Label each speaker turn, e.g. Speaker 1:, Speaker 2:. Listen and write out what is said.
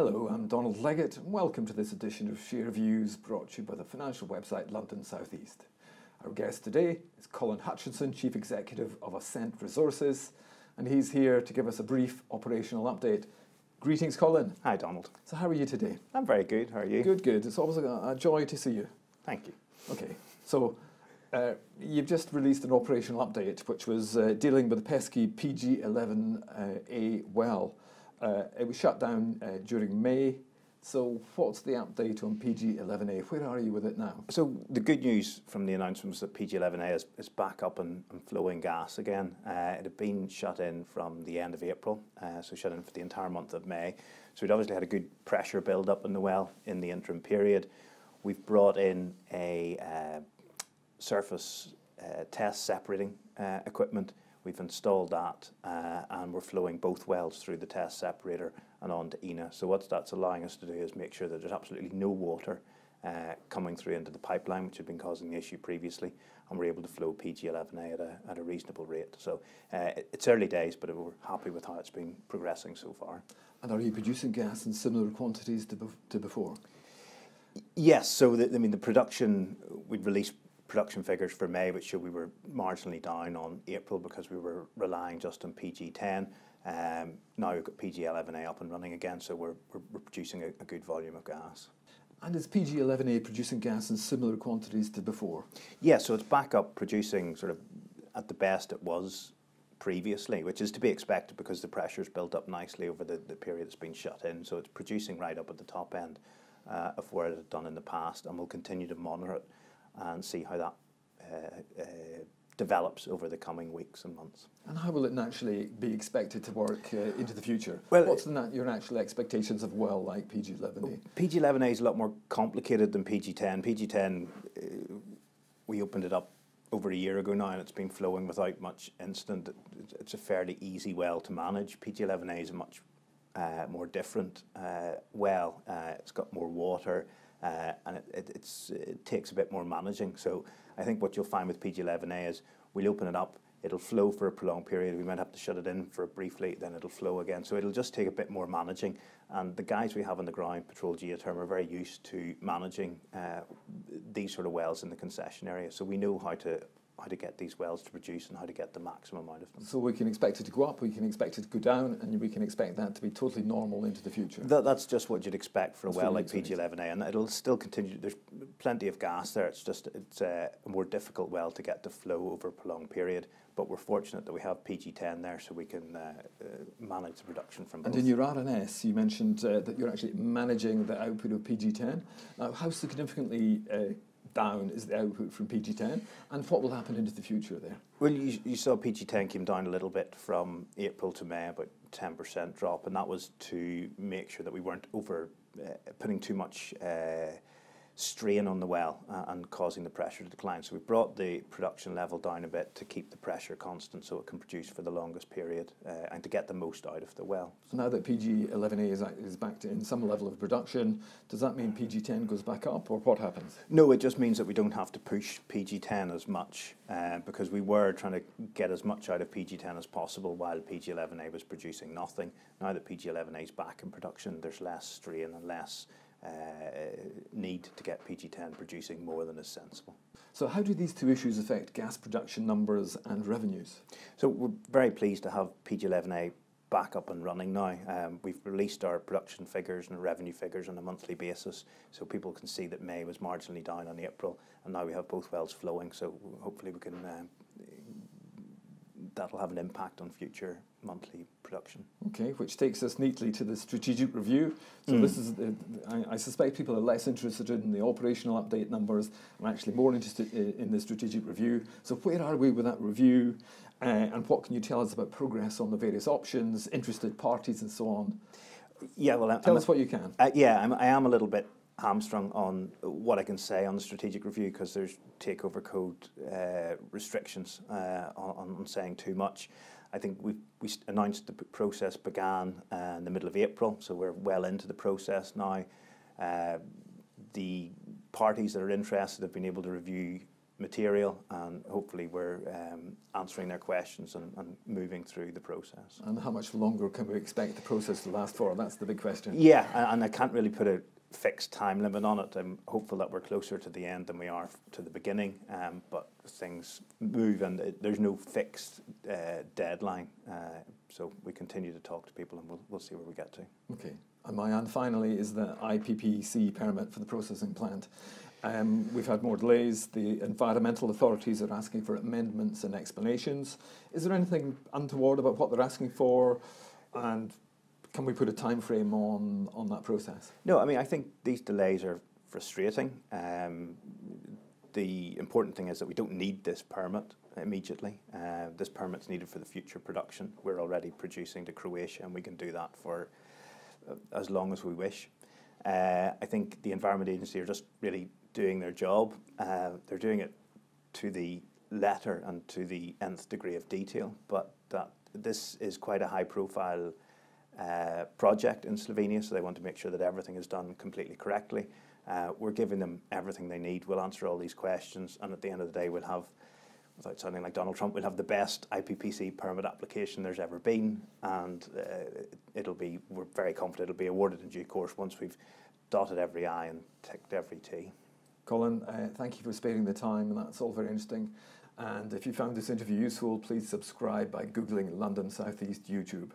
Speaker 1: Hello, I'm Donald Leggatt and welcome to this edition of Share Views brought to you by the financial website London South East. Our guest today is Colin Hutchinson, Chief Executive of Ascent Resources, and he's here to give us a brief operational update. Greetings, Colin.
Speaker 2: Hi, Donald.
Speaker 1: So how are you today?
Speaker 2: I'm very good. How are you?
Speaker 1: Good, good. It's always a joy to see you.
Speaker 2: Thank you.
Speaker 1: Okay, so you've just released an operational update which was dealing with the pesky PG11 A well. It was shut down during May. So what's the update on PG11A? Where are you with it now?
Speaker 2: So the good news from the announcement was that PG11A is back up and flowing gas again. It had been shut in from the end of April, so shut in for the entire month of May. So we'd obviously had a good pressure build up in the well in the interim period. We've brought in a surface test separating equipment. We've installed that and we're flowing both wells through the test separator and on to ENA. So what that's allowing us to do is make sure that there's absolutely no water coming through into the pipeline, which had been causing the issue previously, and we're able to flow PG11A at a reasonable rate. So it's early days, but we're happy with how it's been progressing so far.
Speaker 1: And are you producing gas in similar quantities to before?
Speaker 2: Yes, so the production, we'd released production figures for May, which showed we were marginally down on April because we were relying just on PG10. Now we've got PG11A up and running again, so we're producing a good volume of gas.
Speaker 1: And is PG11A producing gas in similar quantities to before?
Speaker 2: Yes, so it's back up producing sort of at the best it was previously, which is to be expected because the pressure's built up nicely over the period it's been shut in. So it's producing right up at the top end of where it had done in the past, and we'll continue to monitor it and see how that develops over the coming weeks and months.
Speaker 1: And how will it naturally be expected to work into the future?
Speaker 2: Well,
Speaker 1: what's your natural expectations of a well like PG11A?
Speaker 2: PG11A is a lot more complicated than PG10. PG10, we opened it up over a year ago now and it's been flowing without much incident. It's a fairly easy well to manage. PG11A is a much more different well. It's got more water. And it takes a bit more managing. So I think what you'll find with PG11A is we'll open it up, it'll flow for a prolonged period, we might have to shut it in for briefly, then it'll flow again. So it'll just take a bit more managing. And the guys we have on the ground, Patrol Geotherm, are very used to managing these sort of wells in the concession area. So we know how to get these wells to produce and how to get the maximum out of them.
Speaker 1: So we can expect it to go up, we can expect it to go down, and we can expect that to be totally normal into the future?
Speaker 2: That's just what you'd expect for a well like PG11A, and it'll still continue. There's plenty of gas there. It's a more difficult well to get to flow over a prolonged period, but we're fortunate that we have PG10 there so we can manage the production from both.
Speaker 1: And in your R&S, you mentioned that you're actually managing the output of PG10. Now, how significantly down is the output from PG10, and what will happen into the future there?
Speaker 2: Well, you saw PG10 came down a little bit from April to May, about 10% drop, and that was to make sure that we weren't putting too much strain on the well and causing the pressure to decline. So we brought the production level down a bit to keep the pressure constant so it can produce for the longest period and to get the most out of the well.
Speaker 1: So now that PG11A is back in some level of production, does that mean PG10 goes back up, or what happens?
Speaker 2: No, it just means that we don't have to push PG10 as much because we were trying to get as much out of PG10 as possible while PG11A was producing nothing. Now that PG11A is back in production, there's less strain and less need to get PG10 producing more than is sensible.
Speaker 1: So how do these two issues affect gas production numbers and revenues?
Speaker 2: So we're very pleased to have PG11A back up and running now. We've released our production figures and revenue figures on a monthly basis so people can see that May was marginally down on April, and now we have both wells flowing, so hopefully we can that'll have an impact on future monthly production. Okay,
Speaker 1: which takes us neatly to the strategic review. So this is, I suspect people are less interested in the operational update numbers. I'm actually more interested in the strategic review. So where are we with that review? And what can you tell us about progress on the various options, interested parties and so on?
Speaker 2: Yeah, well,
Speaker 1: tell us what you can.
Speaker 2: I am a little bit hamstrung on what I can say on the strategic review because there's takeover code restrictions on saying too much. I think we announced the process began in the middle of April, so we're well into the process now. The parties that are interested have been able to review material, and hopefully we're answering their questions and moving through the process.
Speaker 1: And how much longer can we expect the process to last for? That's the big question.
Speaker 2: Yeah, and I can't really put a fixed time limit on it. I'm hopeful that we're closer to the end than we are to the beginning, but things move and there's no fixed deadline. So we continue to talk to people and we'll see where we get to.
Speaker 1: Okay. And finally is the IPPC permit for the processing plant. We've had more delays. The environmental authorities are asking for amendments and explanations. Is there anything untoward about what they're asking for? And can we put a time frame on that process?
Speaker 2: No, I mean, I think these delays are frustrating. The important thing is that we don't need this permit immediately. This permit's needed for the future production. We're already producing to Croatia and we can do that for as long as we wish. I think the Environment Agency are just really doing their job. They're doing it to the letter and to the nth degree of detail, but this is quite a high profile project in Slovenia, so they want to make sure that everything is done completely correctly. We're giving them everything they need. We'll answer all these questions, and at the end of the day we'll have, without sounding like Donald Trump, we'll have the best IPPC permit application there's ever been, and we're very confident it'll be awarded in due course once we've dotted every I and ticked every T.
Speaker 1: Colin, thank you for sparing the time, and that's all very interesting. And if you found this interview useful, please subscribe by Googling London South East YouTube.